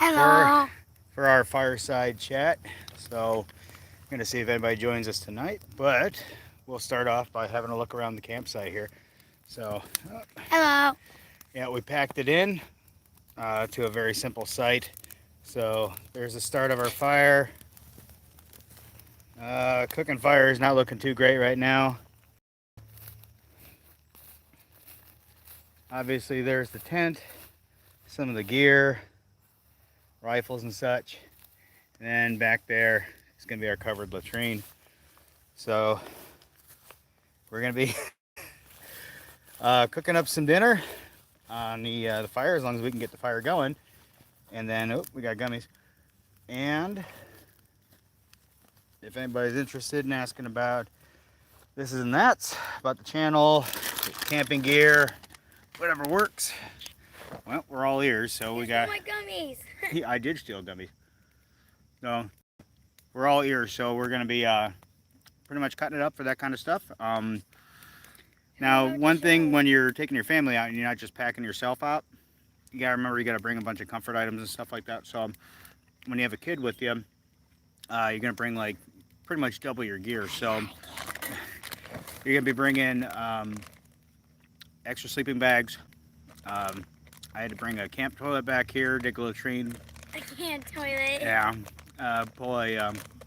Hello. for our fireside chat. So I'm going to see if anybody joins us tonight, but we'll start off by having a look around the campsite here. So, Hello. yeah, we packed it in to a very simple site. So there's the start of our fire. Cooking fire is not looking too great right now. Obviously, there's the tent, some of the gear, rifles and such. And then back there is going to be our covered latrine. So we're going to be cooking up some dinner on the fire as long as we can get the fire going. And then, oh, we got gummies. And if anybody's interested in asking about this and that's, about the channel, camping gear, whatever works, well, we're all ears. So we got my gummies. I did steal gummies. So we're all ears. So we're going to be pretty much cutting it up for that kind of stuff. Now, one thing when you're taking your family out and you're not just packing yourself out, you gotta remember you gotta bring a bunch of comfort items and stuff like that. So when you have a kid with you, you're gonna bring like pretty much double your gear. So you're gonna be bringing extra sleeping bags. I had to bring a camp toilet back here, dig a latrine. A camp toilet. Yeah, I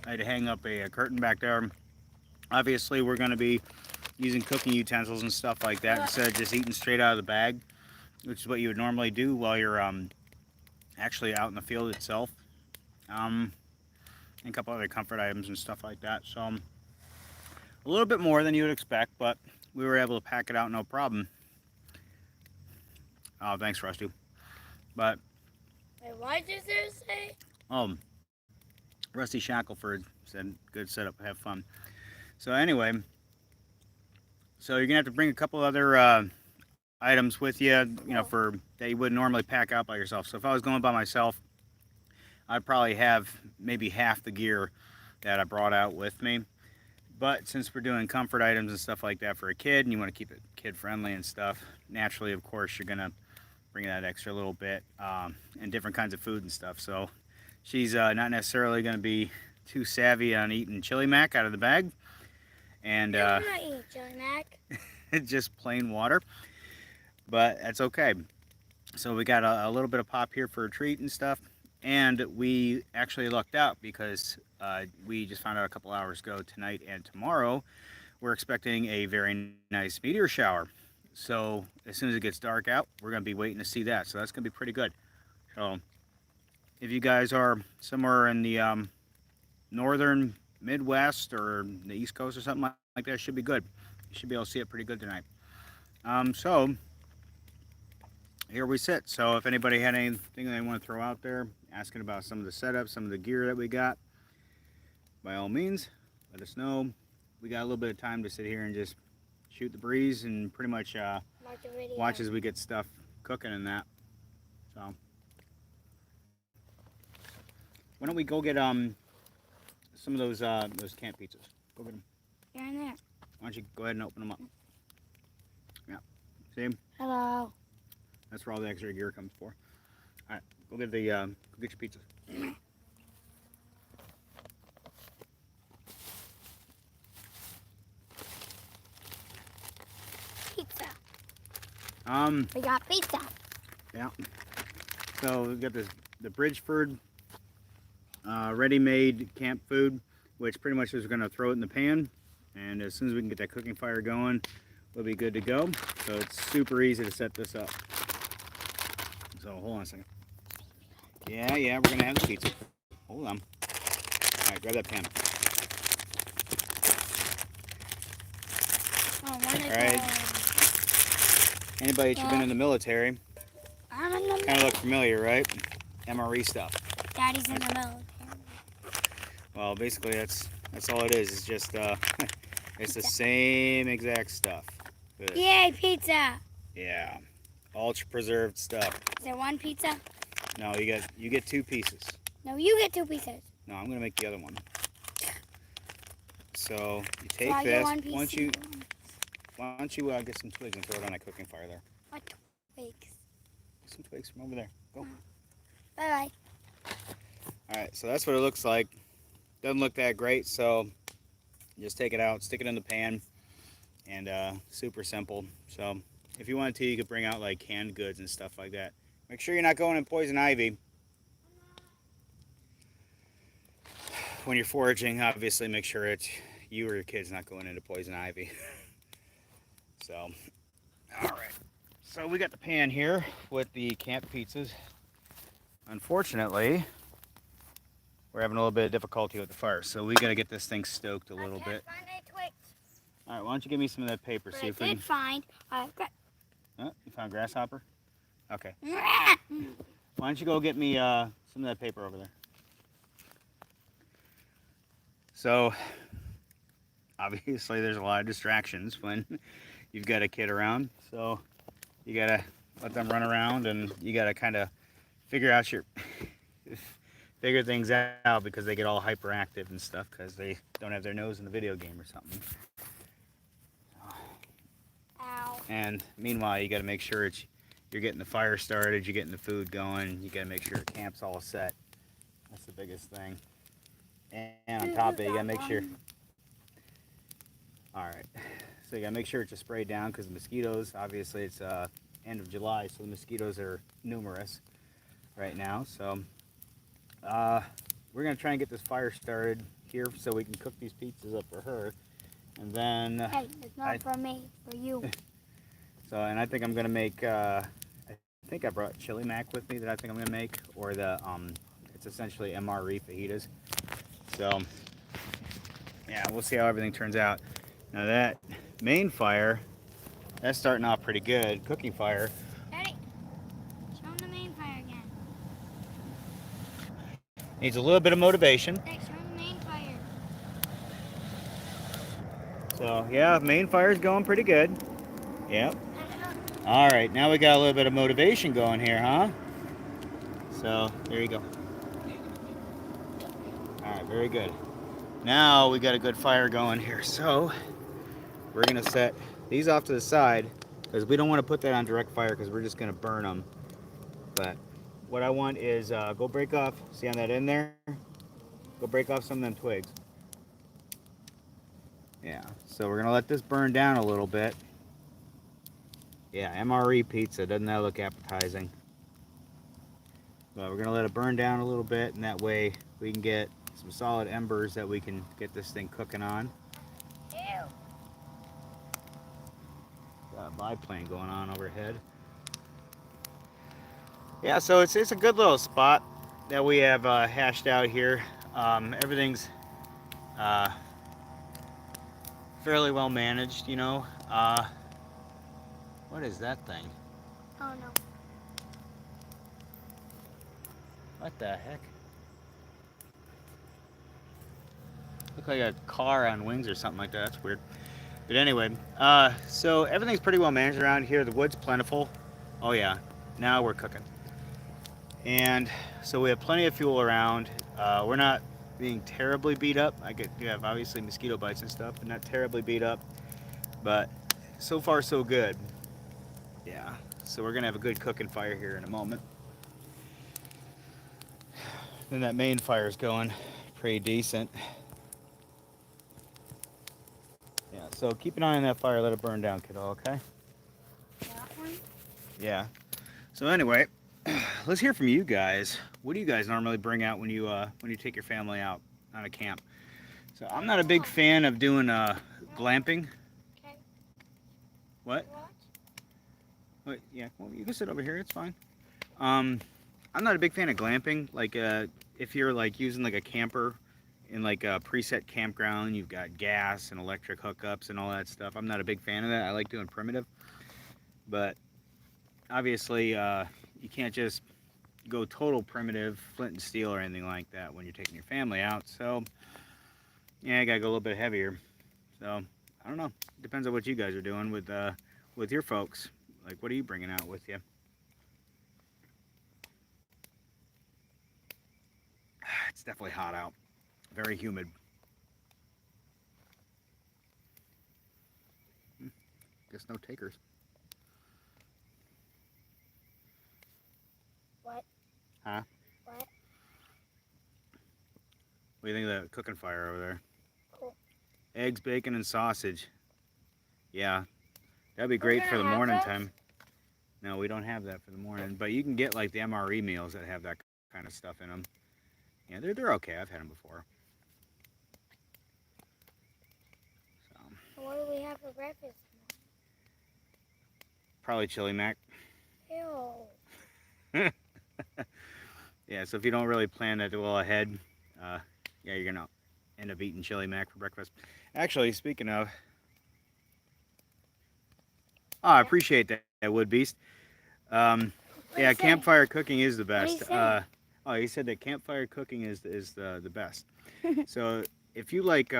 had to hang up a curtain back there. Obviously, we're gonna be using cooking utensils and stuff like that instead of just eating straight out of the bag, which is what you would normally do while you're actually out in the field itself. And a couple other comfort items and stuff like that. So a little bit more than you would expect, but we were able to pack it out no problem. Oh, thanks, Rusty. But Wait, what did you say? Rusty Shackelford said, "Good setup, have fun." So anyway. So you're gonna have to bring a couple other items with you, for that you wouldn't normally pack out by yourself. So if I was going by myself, I'd probably have maybe half the gear that I brought out with me. But since we're doing comfort items and stuff like that for a kid, and you want to keep it kid friendly and stuff, naturally, of course, you're gonna bring that extra little bit and different kinds of food and stuff. So she's not necessarily gonna be too savvy on eating chili mac out of the bag. And I'm not eating chili mac. just plain water, but that's okay. So we got a little bit of pop here for a treat and stuff, and we actually lucked out because we just found out a couple hours ago tonight and tomorrow we're expecting a very nice meteor shower. So as soon as it gets dark out, we're going to be waiting to see that. So that's going to be pretty good. So if you guys are somewhere in the northern Midwest or the East Coast or something like that, should be good. You should be able to see it pretty good tonight. So here we sit. So if anybody had anything they want to throw out there, asking about some of the setup, some of the gear that we got, by all means, let us know. We got a little bit of time to sit here and just shoot the breeze and pretty much watch as we get stuff cooking and that. So why don't we go get some of those camp pizzas. Go get them. You're in there. Why don't you go ahead and open them up? Yeah. See? Hello. That's where all the extra gear comes for. All right. Go get your pizzas. Pizza. We got pizza. Yeah. So we got the Bridgeford ready-made camp food, which pretty much is going to throw it in the pan, and as soon as we can get that cooking fire going, we'll be good to go. So it's super easy to set this up. So hold on a second. Yeah, we're going to have the pizza. Hold on. All right, grab that pan. All right. Anybody that's been in the military, kind of look familiar, right? MRE stuff. Daddy's in the military. Well, basically that's all it is. It's just it's the same exact stuff. But, Yay, pizza! yeah, ultra preserved stuff. Is there one pizza? No, you get 2 pieces. No, you get 2 pieces. No, I'm gonna make the other one. So you take So I this. get 1 piece. Why don't you get some twigs and throw it on that cooking fire there? What twigs? Some twigs from over there. Go. Bye bye. Alright, so that's what it looks like. Doesn't look that great, so just take it out, stick it in the pan, and super simple. So if you wanted to, you could bring out like canned goods and stuff like that. Make sure you're not going in poison ivy. When you're foraging, obviously make sure it's you or your kid's not going into poison ivy. So, alright. So we got the pan here with the camp pizzas. Unfortunately, we're having a little bit of difficulty with the fire, so we got to get this thing stoked a little bit. Alright, why don't you give me some of that paper, see if we can... find Oh, you found grasshopper? Okay. Why don't you go get me some of that paper over there? So, obviously there's a lot of distractions when you've got a kid around, so you gotta let them run around and you gotta kind of figure out figure things out because they get all hyperactive and stuff because they don't have their nose in the video game or something. Ow. And meanwhile, you gotta make sure you're getting the fire started, you're getting the food going, you gotta make sure the camp's all set. That's the biggest thing. And on top of it, you gotta make sure. Alright, so you gotta make sure it's just sprayed down because the mosquitoes, obviously it's end of July, so the mosquitoes are numerous right now. So we're gonna try and get this fire started here so we can cook these pizzas up for her. And then Hey, it's not for me, for you. So, and I think I'm gonna make I think I brought chili mac with me that I think I'm gonna make, or the it's essentially MRE fajitas. So yeah, we'll see how everything turns out. Now that main fire, that's starting off pretty good. Cooking fire. Daddy, show him the main fire again. Needs a little bit of motivation. Hey, show him the main fire. So yeah, main fire's going pretty good. Yep. All right, now we got a little bit of motivation going here, huh? So there you go. All right, very good. Now we got a good fire going here. So we're gonna set these off to the side because we don't want to put that on direct fire because we're just gonna burn them. But what I want is go break off. See on that end there? Go break off some of them twigs. Yeah. So we're gonna let this burn down a little bit. Yeah, MRE pizza. Doesn't that look appetizing? But we're gonna let it burn down a little bit, and that way we can get some solid embers that we can get this thing cooking on. Ew. Got a biplane going on overhead. Yeah, so it's a good little spot that we have hashed out here. Everything's fairly well managed, you know. What is that thing? Oh no. What the heck? Look like a car on wings or something like that. That's weird. But anyway, so everything's pretty well managed around here. The wood's plentiful. Oh yeah, now we're cooking. And so we have plenty of fuel around. We're not being terribly beat up. You have obviously mosquito bites and stuff, but not terribly beat up. But so far so good. Yeah, so we're gonna have a good cooking fire here in a moment. Then that main fire's going pretty decent. Yeah, so keep an eye on that fire, let it burn down, kiddo, okay? That one? Yeah. So anyway, let's hear from you guys. What do you guys normally bring out when you take your family out on a camp? So I'm not a big fan of doing glamping. Okay. What? Watch. Wait, yeah, well, you can sit over here, it's fine. I'm not a big fan of glamping. Like if you're like using like a camper in like a preset campground, you've got gas and electric hookups and all that stuff. I'm not a big fan of that. I like doing primitive. But obviously you can't just go total primitive, flint and steel or anything like that when you're taking your family out. So yeah, I gotta go a little bit heavier. So I don't know. Depends on what you guys are doing with your folks. Like, what are you bringing out with you? It's definitely hot out. Very humid. Guess no takers. What? Huh? What? What do you think of that cooking fire over there? Cool. Eggs, bacon, and sausage. Yeah, that'd be We're great gonna for the have morning those? time. No, we don't have that for the morning, but you can get like the MRE meals that have that kind of stuff in them. Yeah, they're okay. I've had them before. So What do we have for breakfast? probably chili mac. Ew. Yeah, so if you don't really plan that well ahead, yeah, you're gonna end up eating chili mac for breakfast. Actually, speaking of, oh, I appreciate that wood beast. What Yeah, do you say? campfire cooking is the What do you best. say? Oh, he said that campfire cooking is the best. So if you like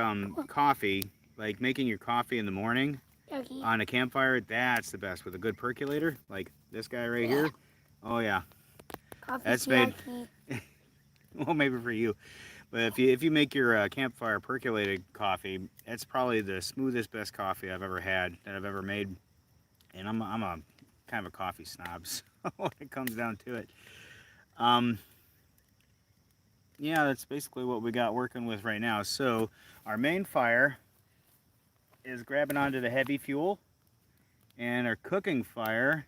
coffee, like making your coffee in the morning Okay. on a campfire, that's the best with a good percolator, like this guy right here. Oh yeah, Coffee that's made. CRT. Well, maybe for you, but if you make your campfire percolated coffee, it's probably the smoothest, best coffee I've ever had that I've ever made. And I'm a kind of a coffee snob, so when it comes down to it, um, yeah, that's basically what we got working with right now. So our main fire is grabbing onto the heavy fuel, and our cooking fire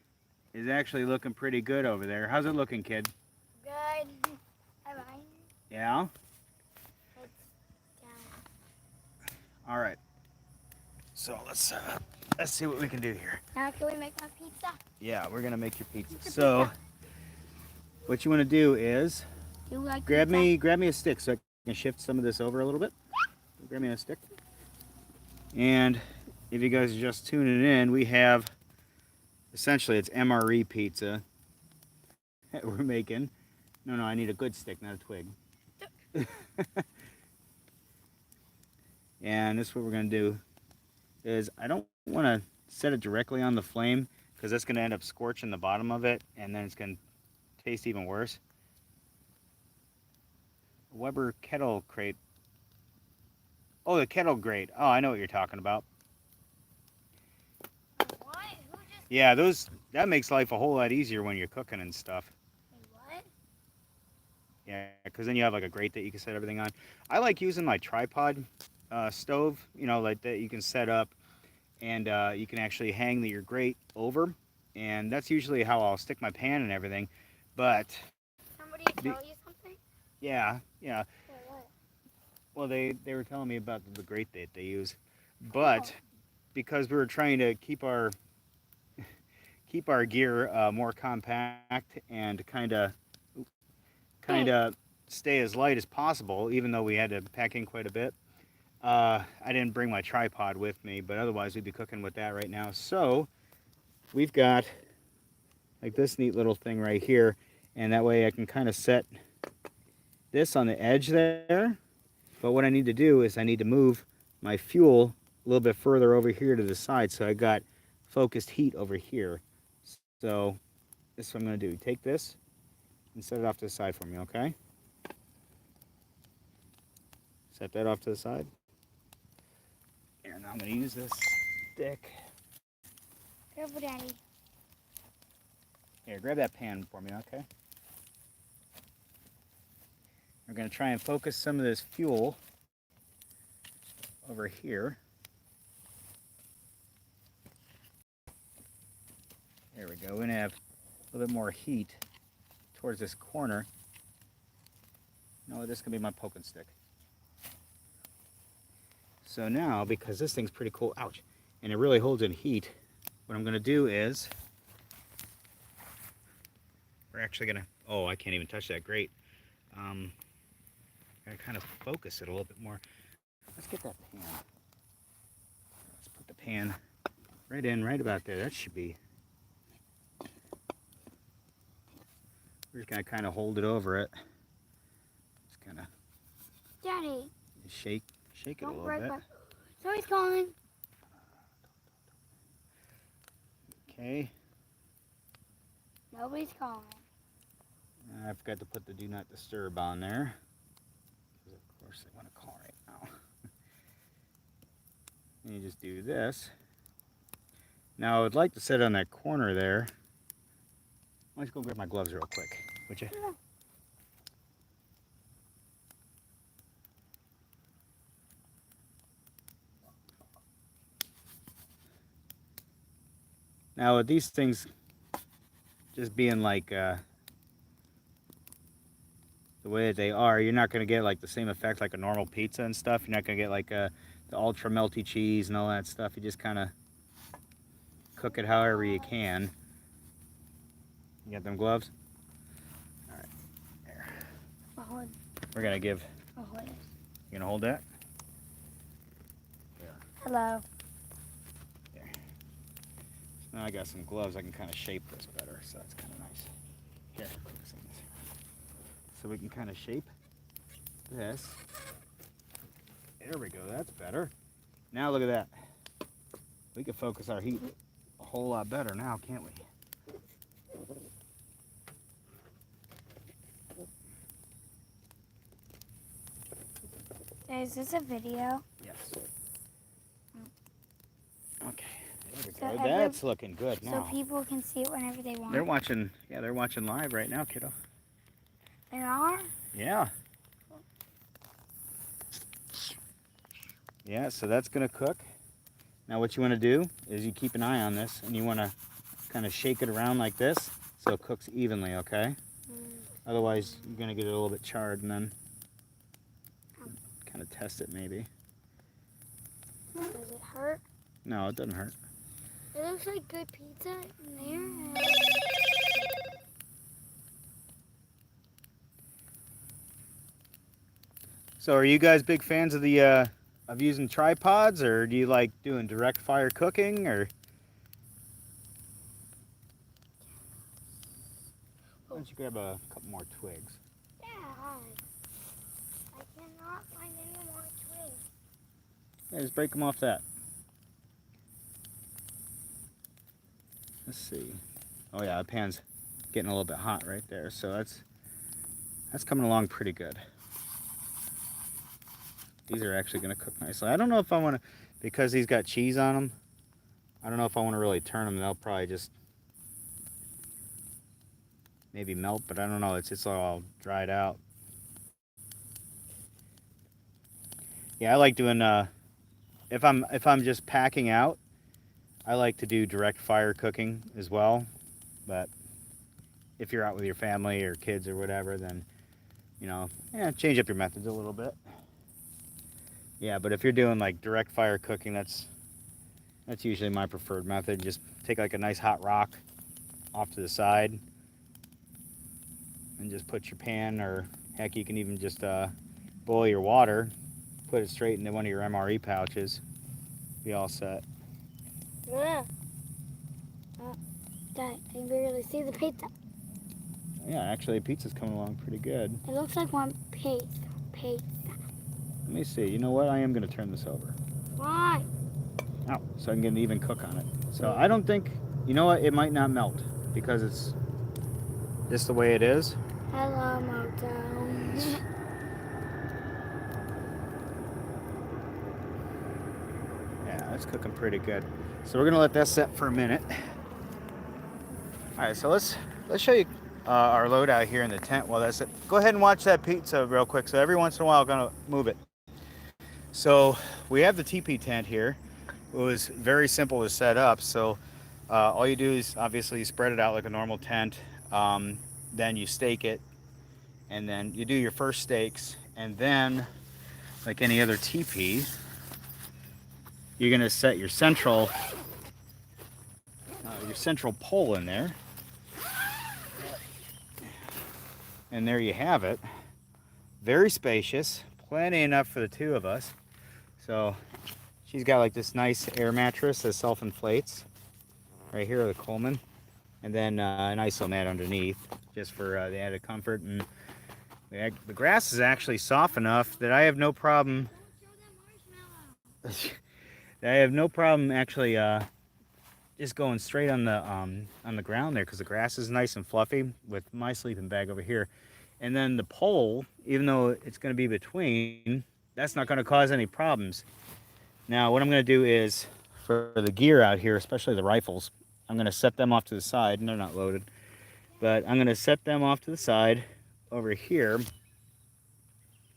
is actually looking pretty good over there. How's it looking, kid? Good. Bye-bye. Yeah? It's down. All right. So let's see what we can do here. Now can we make my pizza? Yeah, we're gonna make your pizza. Pizza, So pizza. what you want to do is Do you like grab pizza? me a stick so I can shift some of this over a little bit. Grab me a stick. And if you guys are just tuning in, we have essentially it's MRE pizza that we're making. No, I need a good stick, not a twig. And this is what we're gonna do is I don't want to set it directly on the flame because that's gonna end up scorching the bottom of it, and then it's gonna taste even worse. Weber kettle crate. Oh, the kettle grate. Oh, I know what you're talking about. What? Who just... Yeah, that makes life a whole lot easier when you're cooking and stuff. Wait, what? Yeah, because then you have like a grate that you can set everything on. I like using my tripod stove, you know, like that you can set up, and you can actually hang your grate over, and that's usually how I'll stick my pan and everything. But Somebody tell you something? yeah, Or what? well, they were telling me about the grate that they use, but because we were trying to keep our gear more compact and kind of stay as light as possible, even though we had to pack in quite a bit. I didn't bring my tripod with me, but otherwise we'd be cooking with that right now. So we've got like this neat little thing right here, and that way I can kind of set this on the edge there. But what I need to do is I need to move my fuel a little bit further over here to the side, so I got focused heat over here. So this is what I'm going to do. Take this and set it off to the side for me, okay? Set that off to the side. Here, now I'm going to use this stick. Careful, Daddy. Here, grab that pan for me, okay? We're going to try and focus some of this fuel over here. There we go. We're going to have a little bit more heat towards this corner. No, this can be my poking stick. So now, because this thing's pretty cool, ouch, and it really holds in heat, what I'm going to do is, we're actually going to, oh, I can't even touch that grate. Going to kind of focus it a little bit more. Let's get that pan. Let's put the pan right in, right about there. That should be. We're just going to kind of hold it over it. Just kind of Daddy. shake it a Don't little break bit. my... Somebody's calling. Okay. Nobody's calling. I forgot to put the do not disturb on there. Because of course they want to call right now. And you just do this. Now I would like to sit on that corner there. Let's go grab my gloves real quick, would you? Yeah. Now with these things just being like the way that they are, you're not going to get like the same effect like a normal pizza and stuff. You're not going to get like the ultra melty cheese and all that stuff. You just kind of cook it however you can. You got them gloves? All right, there. We're going to give... I'll hold it. You going to hold that? Hello. There. So now I got some gloves. I can kind of shape this better, so that's kind of nice. Here, focus on this. So we can kind of shape this. There we go, that's better. Now look at that. We can focus our heat a whole lot better now, can't we? Is this a video? Yes. Okay, there we So go. That's looking good So now. people can see it whenever they want. They're watching, yeah, they're watching live right now, kiddo. They are? Yeah. Yeah, so that's gonna cook. Now what you wanna do is you keep an eye on this and you wanna kind of shake it around like this so it cooks evenly, okay? Otherwise you're gonna get it a little bit charred and then kind of test it maybe. Does it hurt? No, it doesn't hurt. It looks like good pizza in there. So are you guys big fans of the of using tripods, or do you like doing direct fire cooking, or? Why don't you grab a couple more twigs? Yeah. I cannot find any more twigs. Yeah, just break them off that. Let's see. Oh yeah, the pan's getting a little bit hot right there, so that's coming along pretty good. These are actually going to cook nicely. I don't know if I want to, because he's got cheese on them, I don't know if I want to really turn them. They'll probably just maybe melt, but I don't know. It's all dried out. Yeah, I like doing, if I'm just packing out, I like to do direct fire cooking as well. But if you're out with your family or kids or whatever, then, you know, yeah, change up your methods a little bit. Yeah, but if you're doing like direct fire cooking, that's usually my preferred method. Just take like a nice hot rock off to the side and just put your pan, or heck, you can even just boil your water, put it straight into one of your MRE pouches. Be all set. Yeah. Dad, I can barely see the pizza. Yeah, actually, pizza's coming along pretty good. It looks like one pizza. Let me see. You know what? I am going to turn this over. Why? Oh, so I can get an even cook on it. So I don't think, you know what? It might not melt because it's just the way it is. Hello, Moto. Yeah, that's cooking pretty good. So we're going to let that set for a minute. All right, so let's show you our loadout here in the tent while that's it. Go ahead and watch that pizza real quick. So every once in a while, I'm going to move it. So we have the teepee tent here. It was very simple to set up. So all you do is obviously you spread it out like a normal tent. Then you stake it, and then you do your first stakes, and then like any other teepee, you're gonna set your central pole in there, and there you have it. Very spacious, plenty enough for the two of us. So she's got like this nice air mattress that self-inflates right here, the Coleman, and then an iso mat underneath just for the added comfort. And the grass is actually soft enough that I have no problem actually just going straight on the ground there, because the grass is nice and fluffy with my sleeping bag over here. And then the pole, even though it's going to be between, that's not going to cause any problems. Now what I'm going to do is, for the gear out here, especially the rifles, I'm going to set them off to the side, and they're not loaded, but I'm going to set them off to the side over here,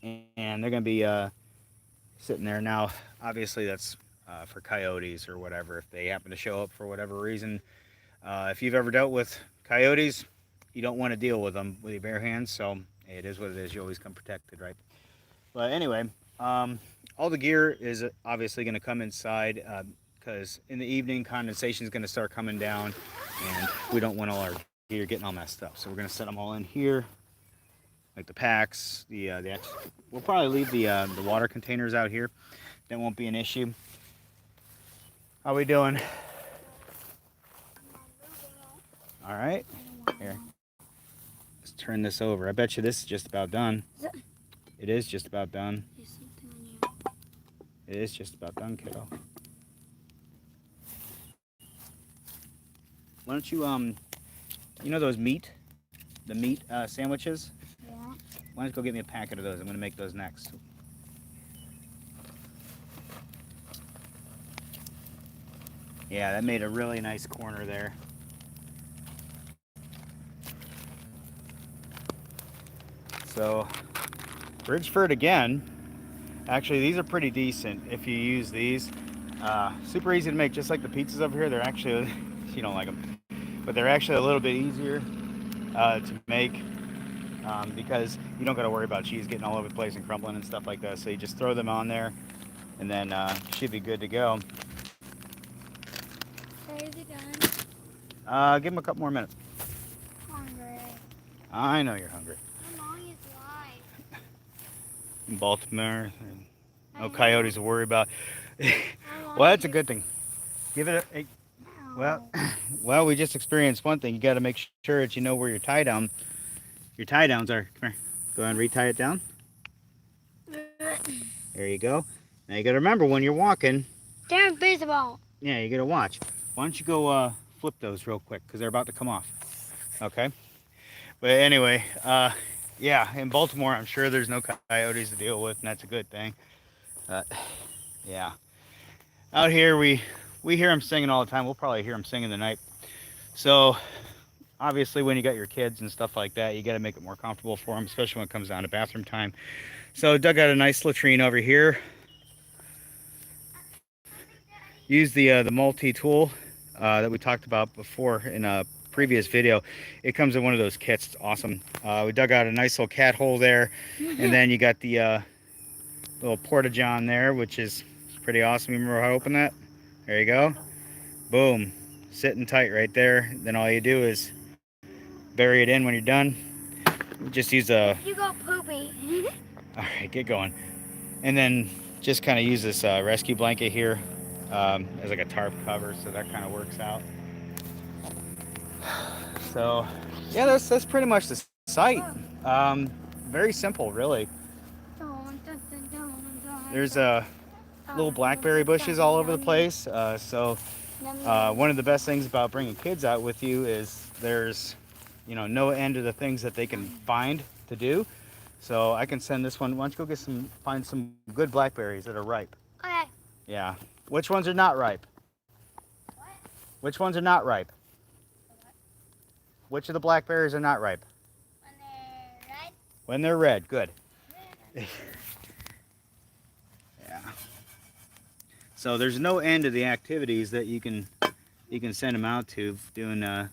and they're going to be sitting there. Now obviously that's for coyotes or whatever. If they happen to show up for whatever reason, If you've ever dealt with coyotes, you don't want to deal with them with your bare hands, so it is what it is. You always come protected, right? But anyway, um, all the gear is obviously going to come inside because in the evening condensation is going to start coming down, and we don't want all our gear getting all messed up. So we're going to set them all in here, like the packs, we'll probably leave the water containers out here. That won't be an issue. How we doing? All right. Here. Let's turn this over. I bet you this is just about done. It is just about done. It is just about done, kiddo. Why don't you, you know those the meat sandwiches? Yeah. Why don't you go get me a packet of those? I'm going to make those next. Yeah, that made a really nice corner there. So, Bridgeford again. Actually, these are pretty decent if you use these. Super easy to make, just like the pizzas over here. They're actually, you don't like them, but they're actually a little bit easier to make because you don't got to worry about cheese getting all over the place and crumbling and stuff like that. So you just throw them on there, and then should be good to go. Is it done? Give them a couple more minutes. Hungry. I know you're hungry. How long is live? In Baltimore, no coyotes to worry about. How long Well, that's a is- good thing. Give it a No. well, we just experienced one thing. You got to make sure that you know where your tie downs are. Come here. Go ahead and retie it down. There you go. Now you got to remember when you're walking. They're invisible. Yeah, you got to watch. Why don't you go flip those real quick because they're about to come off. Okay. But anyway, yeah, in Baltimore, I'm sure there's no coyotes to deal with, and that's a good thing. Yeah. Out here, we hear them singing all the time. We'll probably hear them singing tonight. So, obviously, when you got your kids and stuff like that, you got to make it more comfortable for them, especially when it comes down to bathroom time. So, dug out a nice latrine over here. Use the multi-tool that we talked about before in a previous video. It comes in one of those kits. It's awesome. We dug out a nice little cat hole there, and then you got the little porta-john there, which is pretty awesome. You remember how to open that? There you go. Boom. Sitting tight right there. Then all you do is bury it in when you're done. Just use a... You go poopy. Alright, get going. And then just kind of use this rescue blanket here as like a tarp cover, so that kind of works out. So, yeah, that's pretty much the site. Very simple, really. There's little blackberry bushes all over the place. One of the best things about bringing kids out with you is there's, no end to the things that they can find to do. So I can send this one. Why don't you go find some good blackberries that are ripe? Okay. Yeah. Which ones are not ripe? What? Which ones are not ripe? Which of the blackberries are not ripe? When they're red. When they're red. Good. Yeah. So there's no end to the activities that you can send them out to doing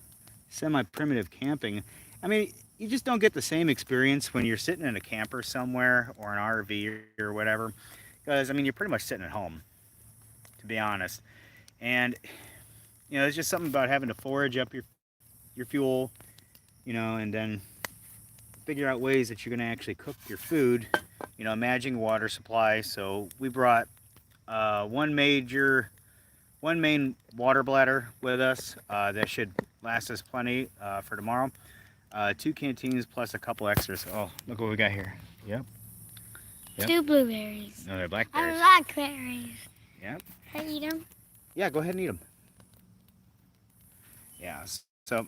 semi-primitive camping. I mean, you just don't get the same experience when you're sitting in a camper somewhere or an RV or whatever, because I mean you're pretty much sitting at home, to be honest. And there's just something about having to forage up your fuel, and then figure out ways that you're going to actually cook your food, managing water supply. So we brought one main water bladder with us that should last us plenty for tomorrow. 2 canteens plus a couple extras. Oh, look what we got here. Yep. 2 blueberries. No, they're blackberries. Blackberries. Yep. Can I eat them? Yeah, go ahead and eat them. Yeah, so... No,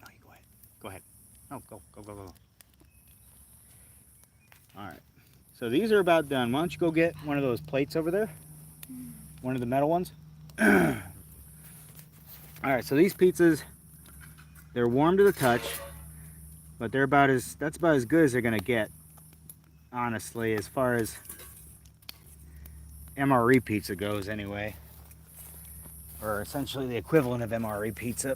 you go ahead. Go ahead. No, go. Alright. So these are about done. Why don't you go get one of those plates over there? One of the metal ones? Alright, so these pizzas, they're warm to the touch, but that's about as good as they're going to get, honestly, as far as MRE pizza goes anyway. or essentially the equivalent of MRE pizza.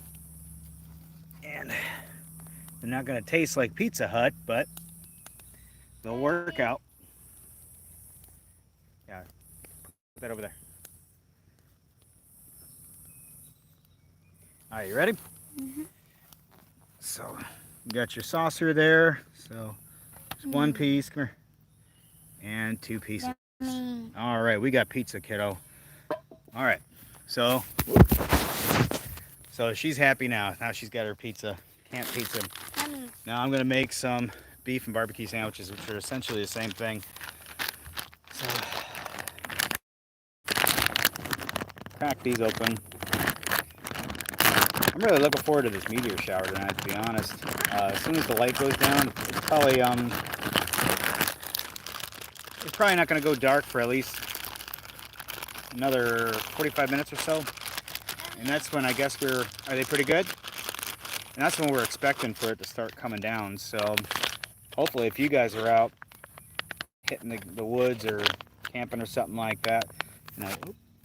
And they're not going to taste like Pizza Hut, but they'll work out. Yeah, put that over there. All right, you ready? Mm-hmm. So, you got your saucer there. So, just one piece. Come here. And two pieces. Yummy. All right, we got pizza, kiddo. All right, so she's happy now. Now she's got her pizza, camp pizza. Yummy. Now I'm gonna make some beef and barbecue sandwiches, which are essentially the same thing. So, crack these open. I'm really looking forward to this meteor shower tonight, to be honest. As soon as the light goes down, it's probably not going to go dark for at least another 45 minutes or so. And that's when I guess are they pretty good? And that's when we're expecting for it to start coming down. So hopefully if you guys are out hitting the woods or camping or something like that,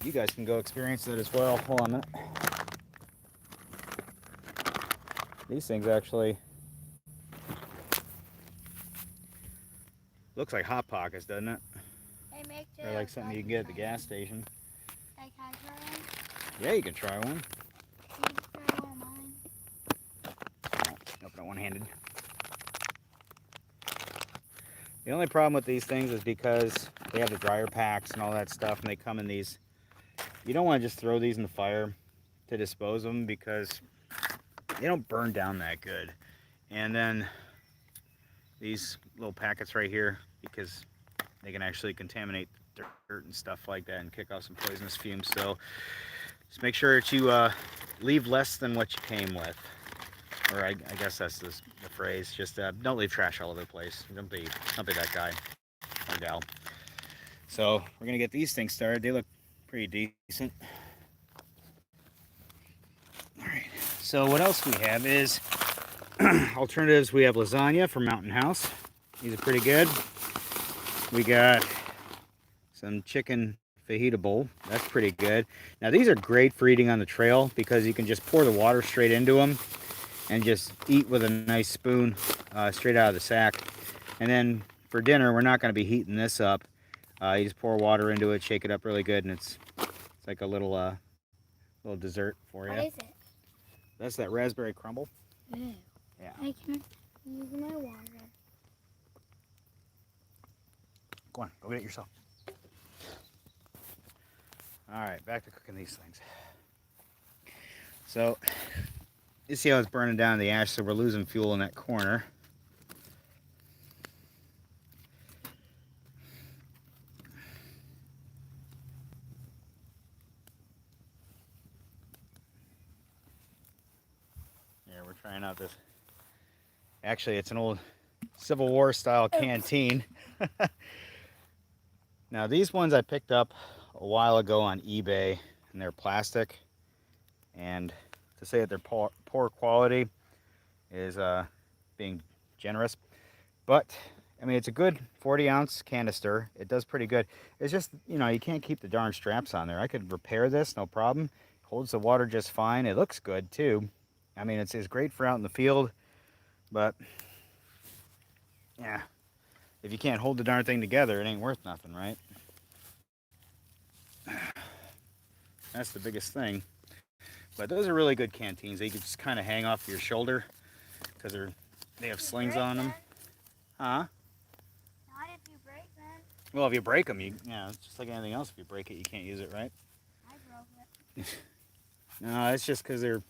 you guys can go experience that as well. Hold on a minute. These things actually looks like Hot Pockets, doesn't it? They make Or like something you can get at the gas station. Like, can I try one? Yeah, you can try one. Can you try one of mine? Nope, not one-handed. The only problem with these things is because they have the dryer packs and all that stuff, and they come in these. You don't want to just throw these in the fire to dispose of them because they don't burn down that good. And then these little packets right here, because they can actually contaminate dirt and stuff like that and kick off some poisonous fumes. So just make sure that you leave less than what you came with. Or I guess that's the phrase. Just don't leave trash all over the place. Don't be that guy or gal. So we're gonna get these things started. They look pretty decent. All right. So what else we have is alternatives. We have lasagna from Mountain House. These are pretty good. We got some chicken fajita bowl. That's pretty good. Now these are great for eating on the trail because you can just pour the water straight into them and just eat with a nice spoon straight out of the sack. And then for dinner, we're not going to be heating this up. You just pour water into it, shake it up really good, and it's like a little dessert for you. What is it? That's that raspberry crumble. Ew. Yeah. I can use my water. Go on, go get it yourself. All right, back to cooking these things. So, you see how it's burning down the ash, so we're losing fuel in that corner. Yeah, we're trying out this. Actually, it's an old Civil War style canteen. Now, these ones I picked up a while ago on eBay, and they're plastic. And to say that they're poor quality is being generous. But, I mean, it's a good 40-ounce canister. It does pretty good. It's just, you can't keep the darn straps on there. I could repair this, no problem. Holds the water just fine. It looks good, too. I mean, it's great for out in the field. But, yeah, if you can't hold the darn thing together, it ain't worth nothing, right? That's the biggest thing. But those are really good canteens. They can just kind of hang off your shoulder because they have slings on them. Huh? Not if you break them. Well, if you break them, it's just like anything else. If you break it, you can't use it, right? I broke it. No, it's just because they're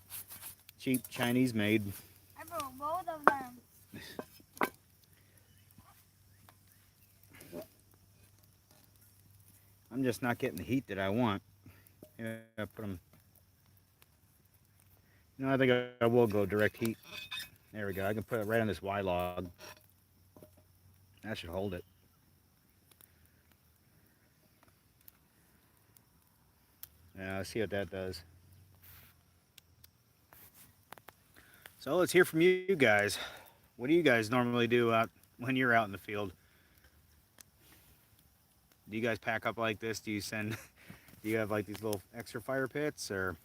cheap Chinese made. I broke both of them. I'm just not getting the heat that I want. Yeah, I put them. No, I think I will go direct heat. There we go. I can put it right on this Y log. That should hold it. Yeah, let's see what that does. So let's hear from you guys. What do you guys normally do when you're out in the field? Do you guys pack up like this? Do you send Do you have like these little extra fire pits, or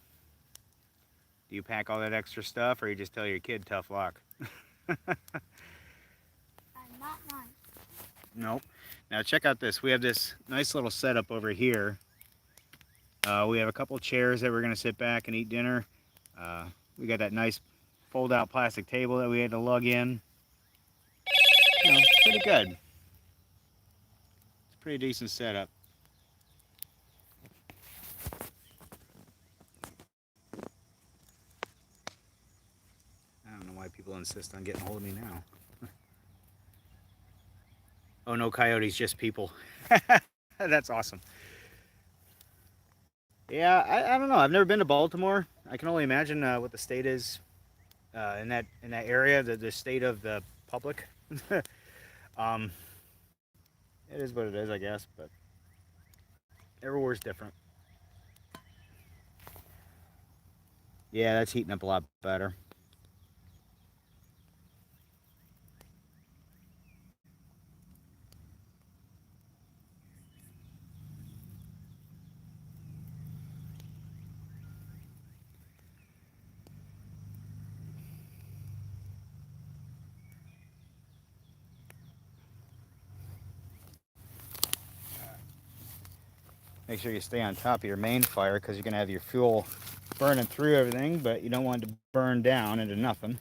do you pack all that extra stuff, or you just tell your kid tough luck? Not none. Nope. Now check out this. We have this nice little setup over here. We have a couple chairs that we're going to sit back and eat dinner. We got that nice fold-out plastic table that we had to lug in. You know, pretty good. It's a pretty decent setup. I don't know why people insist on getting a hold of me now. Oh, no coyotes, just people. That's awesome. Yeah, I don't know. I've never been to Baltimore. I can only imagine what the state is in that area, the state of the public. um, it is what it is, I guess, but everywhere's different. Yeah, that's heating up a lot better. Make sure you stay on top of your main fire because you're going to have your fuel burning through everything, but you don't want it to burn down into nothing.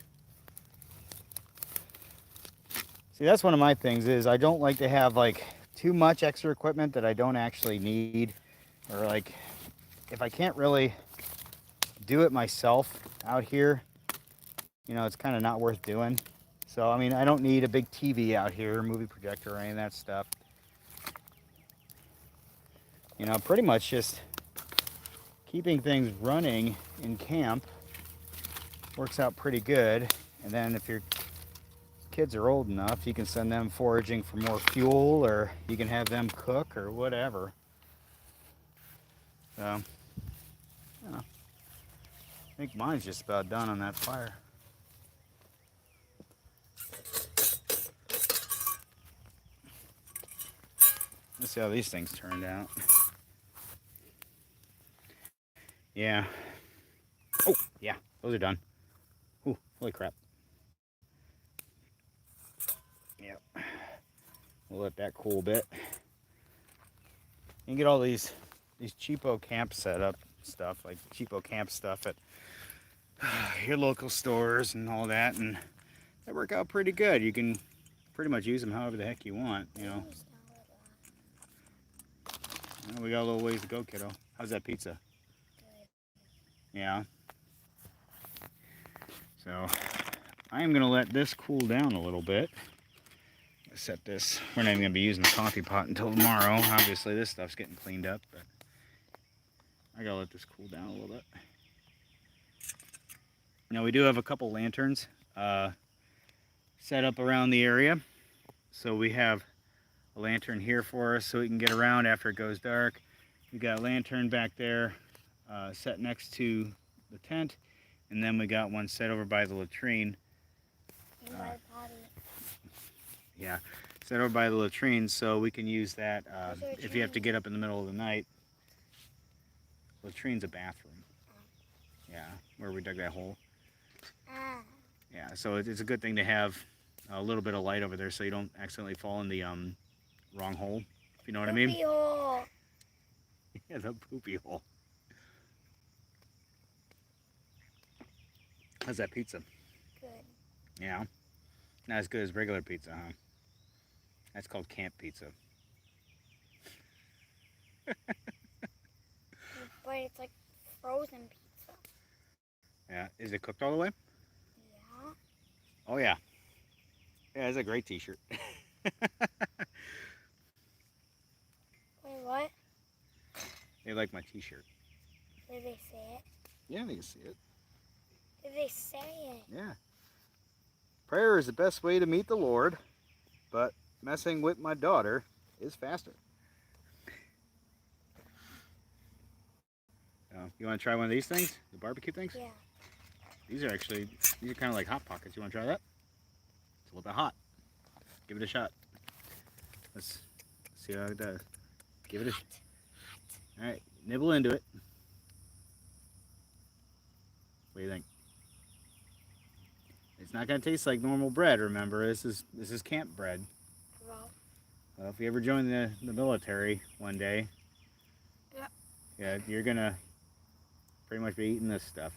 See, that's one of my things is I don't like to have like too much extra equipment that I don't actually need, or like if I can't really do it myself out here, you know, it's kind of not worth doing. So, I mean, I don't need a big TV out here, movie projector or any of that stuff. You know, pretty much just keeping things running in camp works out pretty good. And then if your kids are old enough, you can send them foraging for more fuel, or you can have them cook or whatever. So, you know, I think mine's just about done on that fire. Let's see how these things turned out. Yeah. Oh, yeah, those are done. Ooh, holy crap. Yep. We'll let that cool a bit. You can get all these cheapo camp setup stuff, like cheapo camp stuff at your local stores and all that, and they work out pretty good. You can pretty much use them however the heck you want, you know. Well, we got a little ways to go, kiddo. How's that pizza? Good. Yeah. So I am gonna let this cool down a little bit. Set this. We're not even gonna be using the coffee pot until tomorrow. Obviously, this stuff's getting cleaned up, but I gotta let this cool down a little bit. Now we do have a couple lanterns set up around the area, so we have a lantern here for us so we can get around after it goes dark. We got a lantern back there set next to the tent, and then we got one set over by the latrine. And by the potty. Yeah, set over by the latrine so we can use that if you have to get up in the middle of the night. Latrine's a bathroom. Yeah, where we dug that hole. Yeah, so it's a good thing to have a little bit of light over there so you don't accidentally fall in the wrong hole, if you know what I mean. Poopy hole. Yeah, the poopy hole. How's that pizza? Good. Yeah, not as good as regular pizza, huh? That's called camp pizza. But it's like frozen pizza. Yeah, is it cooked all the way? Yeah. Oh yeah. Yeah, it's a great t-shirt. Wait, what? They like my t-shirt. Did they say it? Yeah, they can see it. Did they say it? Yeah. Prayer is the best way to meet the Lord, but messing with my daughter is faster. You want to try one of these things? The barbecue things? Yeah. These are kind of like Hot Pockets. You want to try that? It's a little bit hot. Give it a shot. Let's see how it does. Give it a shot. All right. nibble into it. What do you think? It's not gonna taste like normal bread. Remember, this is camp bread. Well, If you ever join the military one day, yeah, you're gonna pretty much be eating this stuff.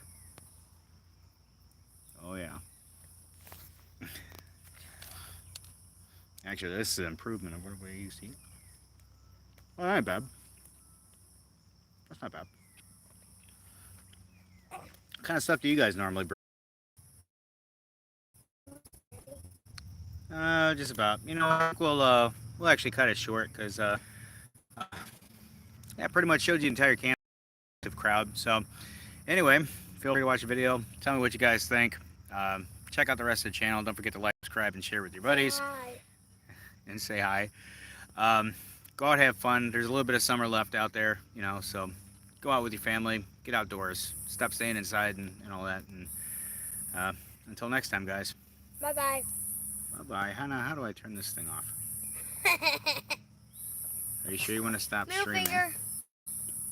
Oh yeah. Actually, this is an improvement of what we used to eat. Well, that ain't bad. That's not bad. What kind of stuff do you guys normally bring? Just about. You know, I think we'll actually cut it short because that pretty much showed you the entire camp crowd. So anyway, feel free to watch the video. Tell me what you guys think. Check out the rest of the channel. Don't forget to like, subscribe, and share with your buddies. hi. And say hi. Go out, have fun. There's a little bit of summer left out there, you know, so go out with your family, get outdoors, stop staying inside and all that. And until next time, guys. Bye-bye. Bye-bye. Hannah, how do I turn this thing off? Are you sure you want to stop Middle streaming? finger.